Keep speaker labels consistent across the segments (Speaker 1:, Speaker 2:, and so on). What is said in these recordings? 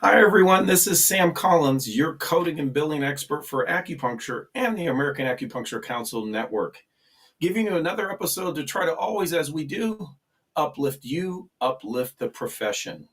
Speaker 1: Hi, everyone. This is Sam Collins, your coding and billing expert for acupuncture and the American Acupuncture Council Network, giving you another episode to try to always, as we do, uplift you, uplift the profession.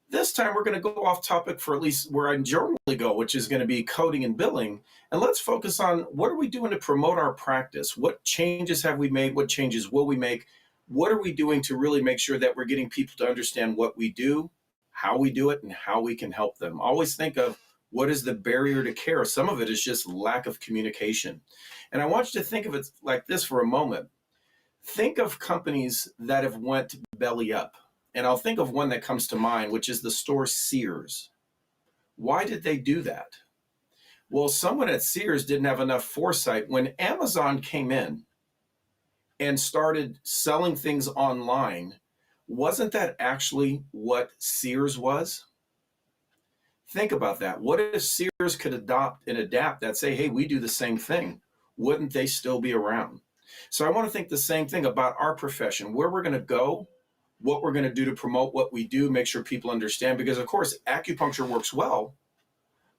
Speaker 1: This time, we're going to go off topic for at least where I normally go, which is going to be coding and billing. And let's focus on what are we doing to promote our practice? What changes have we made? What changes will we make? What are we doing to really make sure that we're getting people to understand what we do, how we do it, and how we can help them? Always think of what is the barrier to care. Some of it is just lack of communication. And I want you to think of it like this for a moment. Think of companies that have went belly up. And I'll think of one that comes to mind, which is the store Sears. Why did they do that? Well, someone at Sears didn't have enough foresight. When Amazon came in and started selling things online, wasn't that actually what Sears was? Think about that. What if Sears could adopt and adapt that, say, hey, we do the same thing? Wouldn't they still be around? So I want to think the same thing about our profession, where we're going to go, what we're going to do to promote what we do, make sure people understand. Because, of course, acupuncture works well,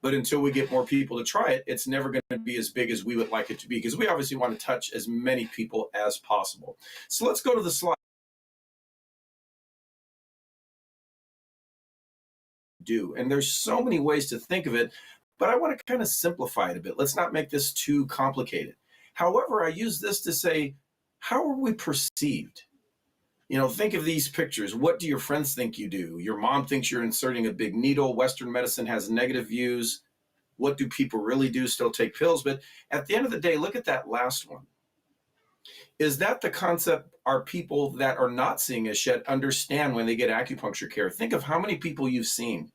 Speaker 1: but until we get more people to try it, it's never going to be as big as we would like it to be, because we obviously want to touch as many people as possible. So let's go to the slide. And there's so many ways to think of it, but I want to kind of simplify it a bit. Let's not make this too complicated. However, I use this to say, how are we perceived? Think of these pictures. What do your friends think you do? Your mom thinks you're inserting a big needle. Western medicine has negative views. What do people really do? Still take pills. But at the end of the day, look at that last one. Is that the concept our people that are not seeing us yet understand when they get acupuncture care? Think of how many people you've seen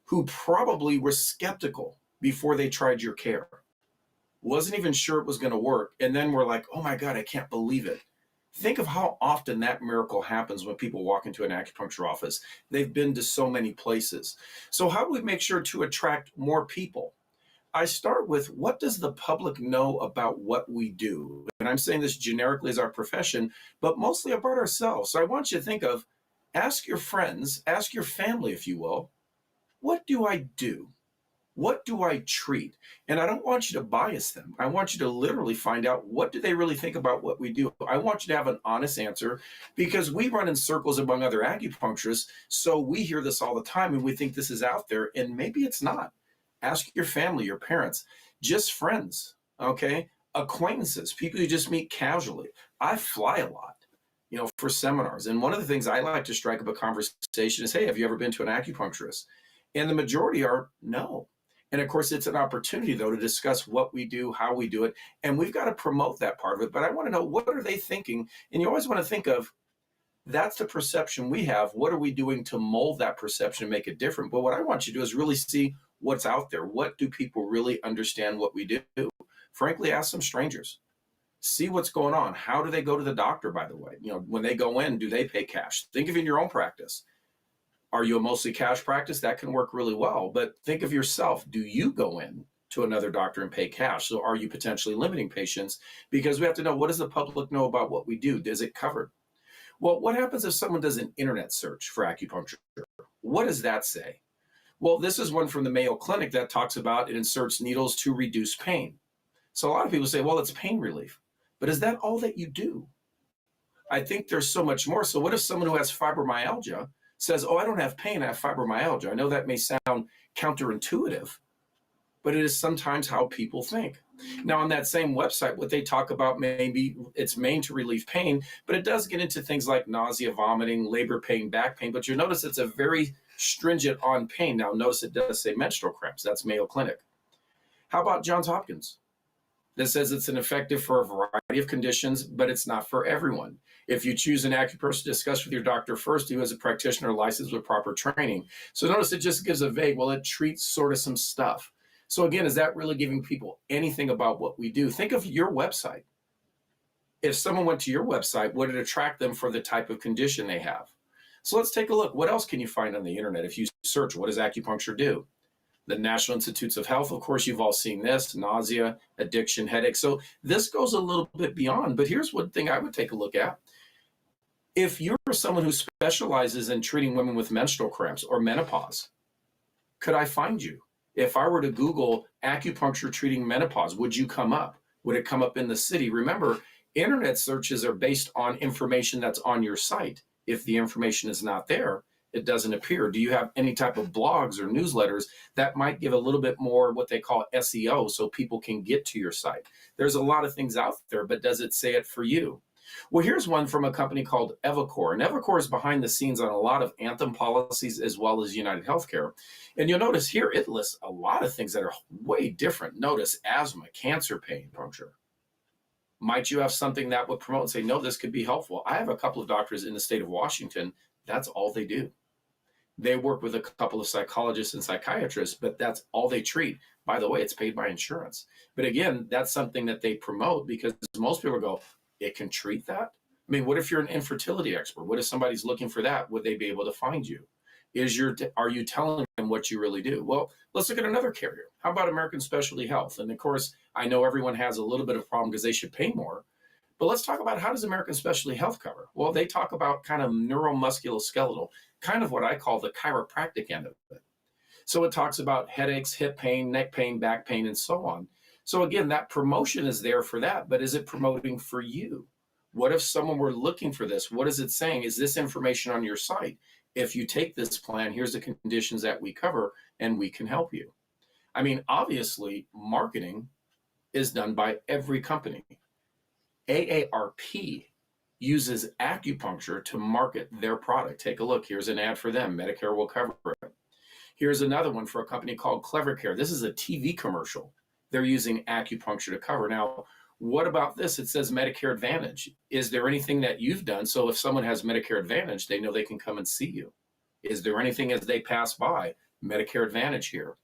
Speaker 1: who probably were skeptical before they tried your care, wasn't even sure it was going to work, and then were like, oh my God, I can't believe it. Think of how often that miracle happens when people walk into an acupuncture office. They've been to so many places. So how do we make sure to attract more people? I start with, what does the public know about what we do? And I'm saying this generically as our profession, but mostly about ourselves. So I want you to think of, ask your friends, ask your family, if you will, what do I do? What do I treat? And I don't want you to bias them. I want you to literally find out, what do they really think about what we do? I want you to have an honest answer, because we run in circles among other acupuncturists. So we hear this all the time and we think this is out there, and maybe it's not. Ask your family, your parents, just friends, okay? Acquaintances, people you just meet casually. I fly a lot, for seminars. And one of the things I like to strike up a conversation is, hey, have you ever been to an acupuncturist? And the majority are no. And of course, it's an opportunity, though, to discuss what we do, how we do it. And we've got to promote that part of it. But I want to know, what are they thinking? And you always want to think of, that's the perception we have. What are we doing to mold that perception and make it different? But what I want you to do is really see what's out there. What do people really understand what we do? Frankly, ask some strangers. See what's going on. How do they go to the doctor, by the way? When they go in, do they pay cash? Think of in your own practice. Are you a mostly cash practice? That can work really well. But think of yourself. Do you go in to another doctor and pay cash? So are you potentially limiting patients? Because we have to know, what does the public know about what we do? Is it covered? Well, what happens if someone does an internet search for acupuncture? What does that say? Well, this is one from the Mayo Clinic that talks about it inserts needles to reduce pain. So a lot of people say, well, it's pain relief. But is that all that you do? I think there's so much more. So what if someone who has fibromyalgia says, oh, I don't have pain, I have fibromyalgia? I know that may sound counterintuitive, but it is sometimes how people think. Now, on that same website, what they talk about, maybe it's main to relieve pain, but it does get into things like nausea, vomiting, labor pain, back pain. But you'll notice it's a very stringent on pain. Now, notice it does say menstrual cramps. That's Mayo Clinic. How about Johns Hopkins? That says it's an effective for a variety of conditions, but it's not for everyone. If you choose an acupuncturist, discuss with your doctor first, who is a practitioner licensed with proper training. So notice it just gives a vague, well, it treats sort of some stuff. So again, is that really giving people anything about what we do? Think of your website. If someone went to your website, would it attract them for the type of condition they have? So let's take a look. What else can you find on the internet? If you search, what does acupuncture do? The National Institutes of Health, of course, you've all seen this: nausea, addiction, headache. So this goes a little bit beyond, but here's one thing I would take a look at. If you're someone who specializes in treating women with menstrual cramps or menopause, Could I find you? If I were to Google acupuncture treating menopause, would you come up? Would it come up in the city? Remember, internet searches are based on information that's on your site. If the information is not there, it doesn't appear. Do you have any type of blogs or newsletters that might give a little bit more what they call SEO so people can get to your site? There's a lot of things out there, but does it say it for you? Well, here's one from a company called eviCore. And eviCore is behind the scenes on a lot of Anthem policies as well as United Healthcare. And you'll notice here it lists a lot of things that are way different. Notice asthma, cancer pain, puncture. Might you have something that would promote and say, no, this could be helpful? I have a couple of doctors in the state of Washington. That's all they do. They work with a couple of psychologists and psychiatrists, but that's all they treat. By the way, it's paid by insurance. But again, that's something that they promote because most people go, it can treat that? I mean, what if you're an infertility expert? What if somebody's looking for that? Would they be able to find you? Are you telling them what you really do? Well, let's look at another carrier. How about American Specialty Health? And of course, I know everyone has a little bit of a problem because they should pay more. But let's talk about, how does American Specialty Health cover? Well, they talk about kind of neuromusculoskeletal, kind of what I call the chiropractic end of it. So it talks about headaches, hip pain, neck pain, back pain, and so on. So again, that promotion is there for that, but is it promoting for you? What if someone were looking for this? What is it saying? Is this information on your site? If you take this plan, here's the conditions that we cover, and we can help you. I mean, obviously, marketing is done by every company. AARP uses acupuncture to market their product. Take a look. Here's an ad for them. Medicare will cover it. Here's another one for a company called Clever Care. This is a TV commercial. They're using acupuncture to cover. Now, what about this? It says Medicare Advantage. Is there anything that you've done? So if someone has Medicare Advantage, they know they can come and see you. Is there anything as they pass by? Medicare Advantage here.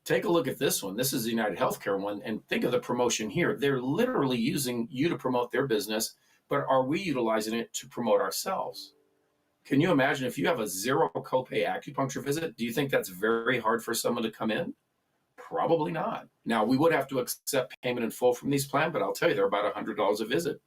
Speaker 1: Take a look at this one. This is the United Healthcare one, and think of the promotion here. They're literally using you to promote their business, but are we utilizing it to promote ourselves? Can you imagine if you have a zero copay acupuncture visit? Do you think that's very hard for someone to come in? Probably not. Now, we would have to accept payment in full from these plans, but I'll tell you, they're about $100 a visit.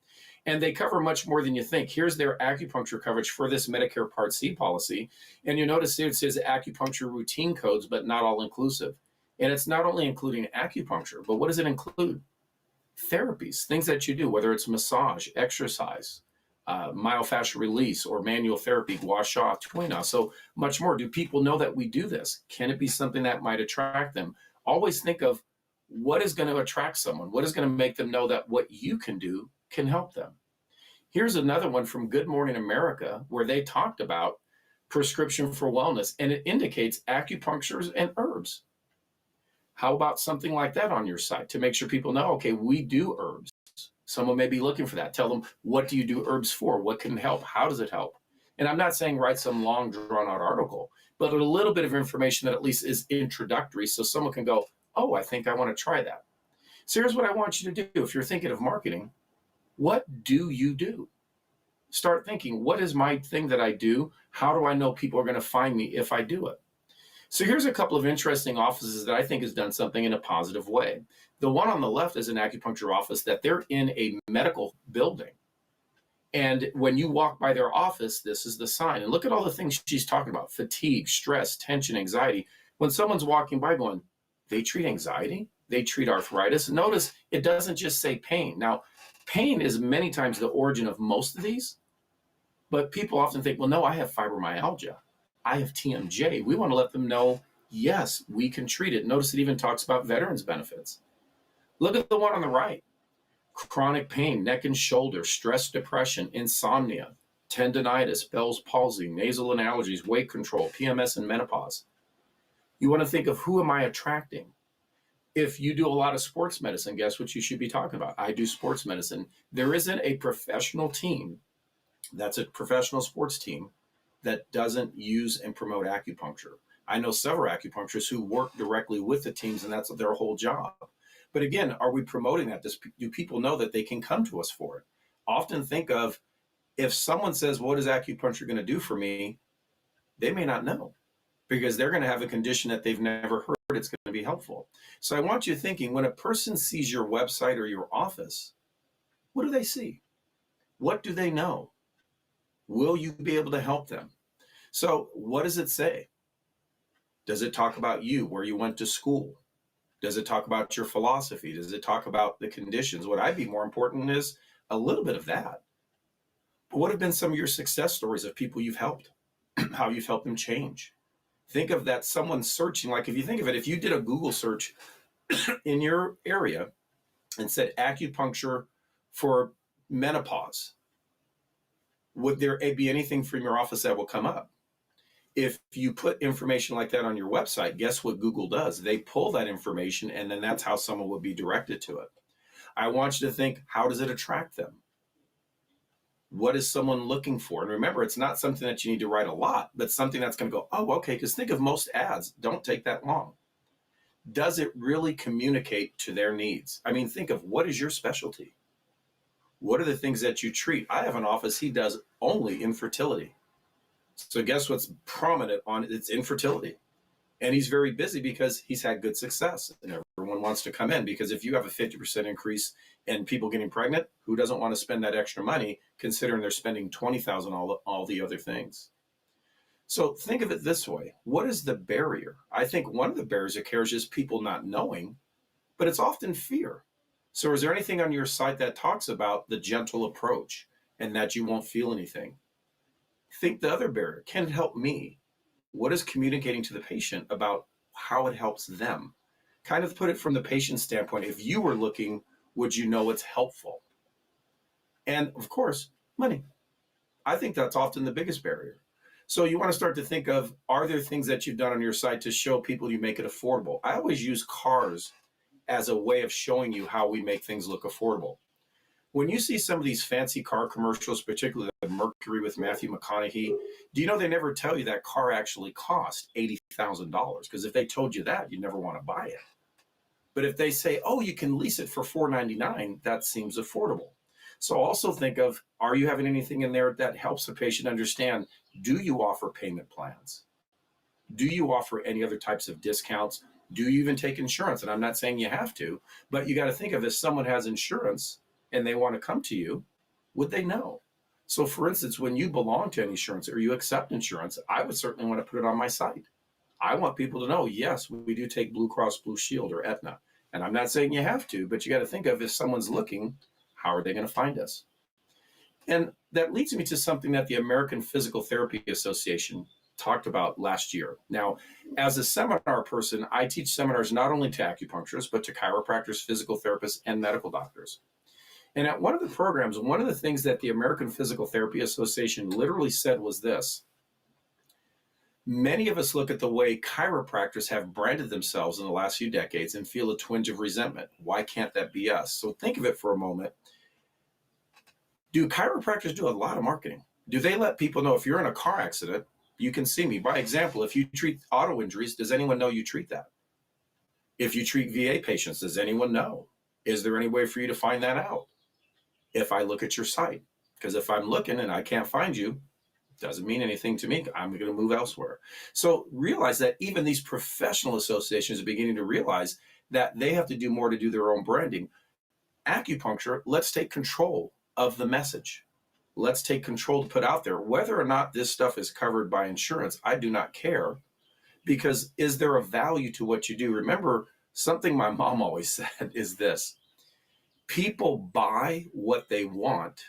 Speaker 1: And they cover much more than you think. Here's their acupuncture coverage for this Medicare Part C policy. And you notice here it says acupuncture routine codes, but not all inclusive. And it's not only including acupuncture, but what does it include? Therapies, things that you do, whether it's massage, exercise, myofascial release, or manual therapy, gua sha, tuina, so much more. Do people know that we do this? Can it be something that might attract them? Always think of what is going to attract someone, what is going to make them know that what you can do can help them. Here's another one from Good Morning America where they talked about prescription for wellness, and it indicates acupunctures and herbs. How about something like that on your site to make sure people know, okay, we do herbs. Someone may be looking for that. Tell them, what do you do herbs for? What can help? How does it help? And I'm not saying write some long drawn out article, but a little bit of information that at least is introductory so someone can go, oh, I think I want to try that. So here's what I want you to do. If you're thinking of marketing, what do you do? Start thinking, what is my thing that I do? How do I know people are going to find me if I do it? So here's a couple of interesting offices that I think has done something in a positive way. The one on the left is an acupuncture office that they're in a medical building. And when you walk by their office, this is the sign. And look at all the things she's talking about: fatigue, stress, tension, anxiety. When someone's walking by going, they treat anxiety, they treat arthritis. Notice it doesn't just say pain. Now, pain is many times the origin of most of these, but people often think, well, no, I have fibromyalgia, I have TMJ. We want to let them know, yes, we can treat it. Notice it even talks about veterans benefits. Look at the one on the right. Chronic pain, neck and shoulder, stress, depression, insomnia, tendonitis, Bell's palsy, nasal and allergies, weight control, PMS, and menopause. You want to think of, who am I attracting? If you do a lot of sports medicine, guess what you should be talking about? I do sports medicine. There isn't a professional team that's a professional sports team that doesn't use and promote acupuncture. I know several acupuncturists who work directly with the teams, and that's their whole job. But again, are we promoting that? Do people know that they can come to us for it? Often think of, if someone says, what is acupuncture going to do for me? They may not know, because they're going to have a condition that they've never heard it's going to be helpful. So I want you thinking, when a person sees your website or your office, what do they see? What do they know? Will you be able to help them? So what does it say? Does it talk about you, where you went to school? Does it talk about your philosophy? Does it talk about the conditions? What I'd be more important is a little bit of that. But what have been some of your success stories of people you've helped, how you've helped them change? Think of that someone searching, like if you think of it, if you did a Google search in your area and said acupuncture for menopause, would there be anything from your office that will come up? If you put information like that on your website, guess what Google does? They pull that information, and then that's how someone would be directed to it. I want you to think, how does it attract them? What is someone looking for? And remember, it's not something that you need to write a lot, but something that's going to go, oh, okay, because think of most ads, don't take that long. Does it really communicate to their needs? I mean, think of what is your specialty? What are the things that you treat? I have an office, he does only infertility. So guess what's prominent on it? It's infertility. And he's very busy because he's had good success and everyone wants to come in, because if you have a 50% increase in people getting pregnant, who doesn't want to spend that extra money considering they're spending $20,000 on all the other things? So think of it this way. What is the barrier? I think one of the barriers that carries is people not knowing, but it's often fear. So is there anything on your site that talks about the gentle approach and that you won't feel anything? Think the other barrier. Can it help me? What is communicating to the patient about how it helps them? Kind of put it from the patient's standpoint. If you were looking, would you know it's helpful? And of course, money. I think that's often the biggest barrier. So you want to start to think of, are there things that you've done on your site to show people you make it affordable? I always use cars as a way of showing you how we make things look affordable. When you see some of these fancy car commercials, particularly the Mercury with Matthew McConaughey, do you know they never tell you that car actually cost $80,000? Because if they told you that, you'd never want to buy it. But if they say, oh, you can lease it for $499, that seems affordable. So also think of, are you having anything in there that helps the patient understand, do you offer payment plans? Do you offer any other types of discounts? Do you even take insurance? And I'm not saying you have to, but you got to think of, if someone has insurance and they want to come to you, would they know? So for instance, when you belong to an insurance or you accept insurance, I would certainly want to put it on my site. I want people to know, yes, we do take Blue Cross Blue Shield or Aetna. And I'm not saying you have to, but you got to think of, if someone's looking, how are they going to find us? And that leads me to something that the American Physical Therapy Association talked about last year. Now, as a seminar person, I teach seminars not only to acupuncturists, but to chiropractors, physical therapists, and medical doctors. And at one of the programs, one of the things that the American Physical Therapy Association literally said was this: many of us look at the way chiropractors have branded themselves in the last few decades and feel a twinge of resentment. Why can't that be us? So think of it for a moment. Do chiropractors do a lot of marketing? Do they let people know, if you're in a car accident, you can see me? By example, if you treat auto injuries, does anyone know you treat that? If you treat VA patients, does anyone know? Is there any way for you to find that out? If I look at your site, because if I'm looking and I can't find you, doesn't mean anything to me. I'm going to move elsewhere. So realize that even these professional associations are beginning to realize that they have to do more to do their own branding. Acupuncture, let's take control of the message. Let's take control to put out there. Whether or not this stuff is covered by insurance, I do not care, because is there a value to what you do? Remember, something my mom always said is this: people buy what they want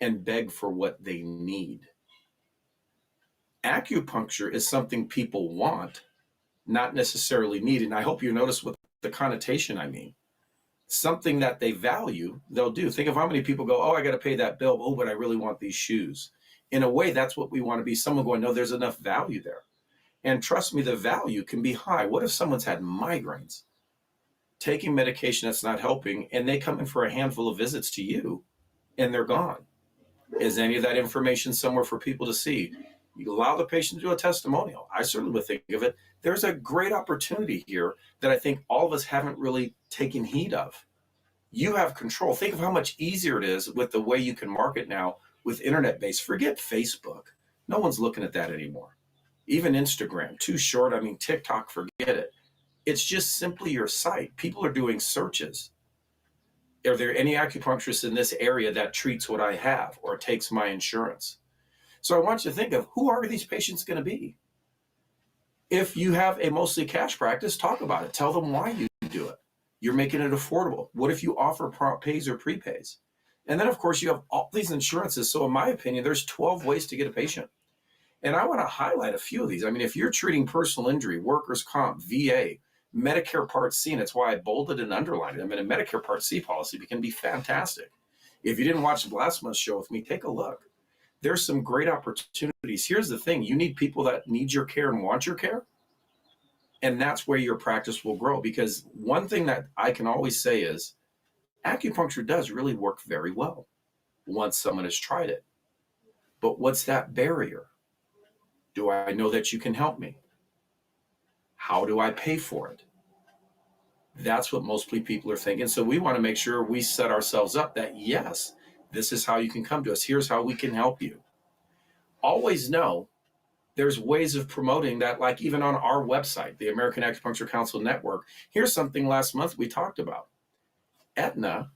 Speaker 1: and beg for what they need. Acupuncture is something people want, not necessarily need. And I hope you notice what the connotation I mean. Something that they value, they'll do. Think of how many people go, oh, I got to pay that bill. Oh, but I really want these shoes. In a way, that's what we want to be. Someone going, no, there's enough value there. And trust me, the value can be high. What if someone's had migraines, taking medication that's not helping, and they come in for a handful of visits to you and they're gone? Is any of that information somewhere for people to see? You allow the patient to do a testimonial. I certainly would think of it. There's a great opportunity here that I think all of us haven't really taken heed of. You have control. Think of how much easier it is with the way you can market now with internet-based. Forget Facebook. No one's looking at that anymore. Even Instagram, too short. I mean, TikTok, forget it. It's just simply your site. People are doing searches. Are there any acupuncturists in this area that treats what I have or takes my insurance? So I want you to think of, who are these patients going to be? If you have a mostly cash practice, talk about it. Tell them why you do it. You're making it affordable. What if you offer prompt pays or prepays? And then, of course, you have all these insurances. So in my opinion, there's 12 ways to get a patient. And I want to highlight a few of these. I mean, if you're treating personal injury, workers' comp, VA, Medicare Part C, and it's why I bolded and underlined it. I mean, a Medicare Part C policy can be fantastic. If you didn't watch the last month's show with me, take a look. There's some great opportunities. Here's the thing. You need people that need your care and want your care. And that's where your practice will grow. Because one thing that I can always say is acupuncture does really work very well once someone has tried it. But what's that barrier? Do I know that you can help me? How do I pay for it? That's what most people are thinking. So we want to make sure we set ourselves up that, yes, this is how you can come to us. Here's how we can help you. Always know there's ways of promoting that, like even on our website, the American Acupuncture Council Network. Here's something last month we talked about. Aetna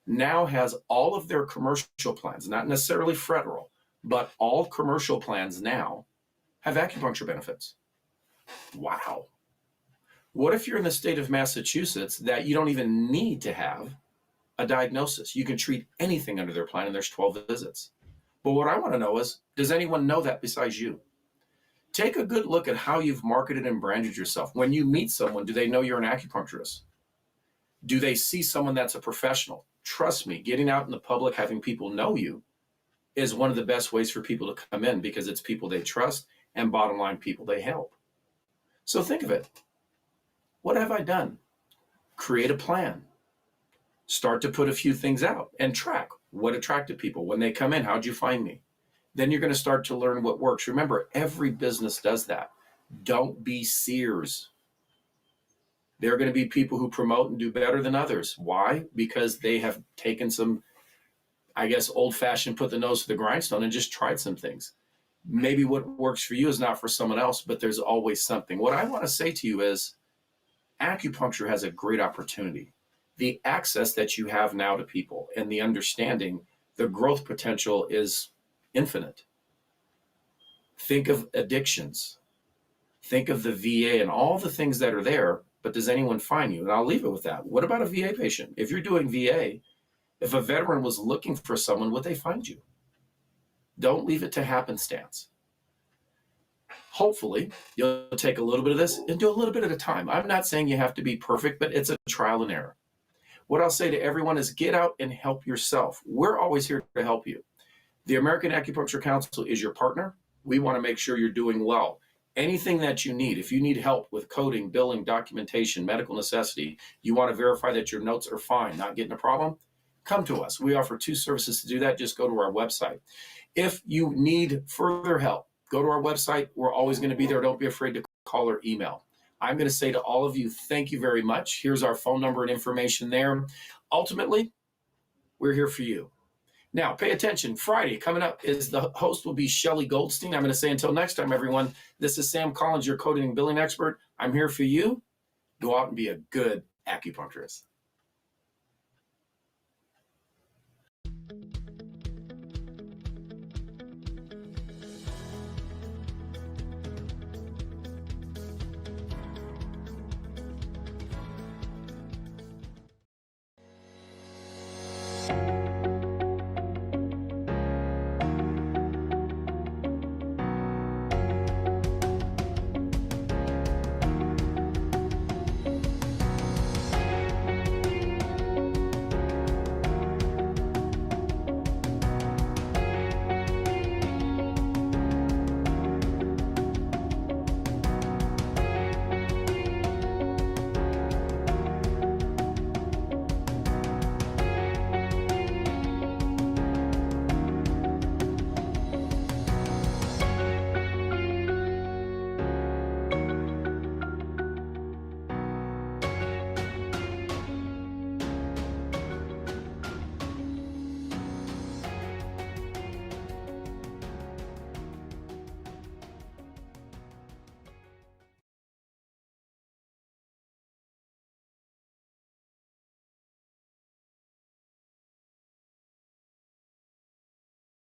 Speaker 1: now has all of their commercial plans, not necessarily federal, but all commercial plans now have acupuncture benefits. Wow. What if you're in the state of Massachusetts that you don't even need to have a diagnosis? You can treat anything under their plan and there's 12 visits. But what I want to know is, does anyone know that besides you? Take a good look at how you've marketed and branded yourself. When you meet someone, do they know you're an acupuncturist? Do they see someone that's a professional? Trust me, getting out in the public, having people know you is one of the best ways for people to come in because it's people they trust and bottom line people they help. So think of it. What have I done? Create a plan. Start to put a few things out and track what attracted people. When they come in, how'd you find me? Then you're going to start to learn what works. Remember, every business does that. Don't be Sears. There are going to be people who promote and do better than others. Why? Because they have taken some, I guess, old-fashioned, put the nose to the grindstone and just tried some things. Maybe what works for you is not for someone else, but there's always something. What I want to say to you is acupuncture has a great opportunity. The access that you have now to people and the understanding, the growth potential is infinite. Think of addictions. Think of the VA and all the things that are there, but does anyone find you? And I'll leave it with that. What about a VA patient? If you're doing VA, if a veteran was looking for someone, would they find you? Don't leave it to happenstance. Hopefully, you'll take a little bit of this and do a little bit at a time. I'm not saying you have to be perfect, but it's a trial and error. What I'll say to everyone is get out and help yourself. We're always here to help you. The American Acupuncture Council is your partner. We want to make sure you're doing well. Anything that you need, if you need help with coding, billing, documentation, medical necessity, you want to verify that your notes are fine, not getting a problem, come to us. We offer 2 services to do that. Just go to our website. If you need further help, go to our website. We're always going to be there. Don't be afraid to call or email. I'm going to say to all of you, thank you very much. Here's our phone number and information there. Ultimately, we're here for you. Now, pay attention. Friday coming up is the host will be Shelly Goldstein. I'm going to say until next time, everyone, this is Sam Collins, your coding and billing expert. I'm here for you. Go out and be a good acupuncturist.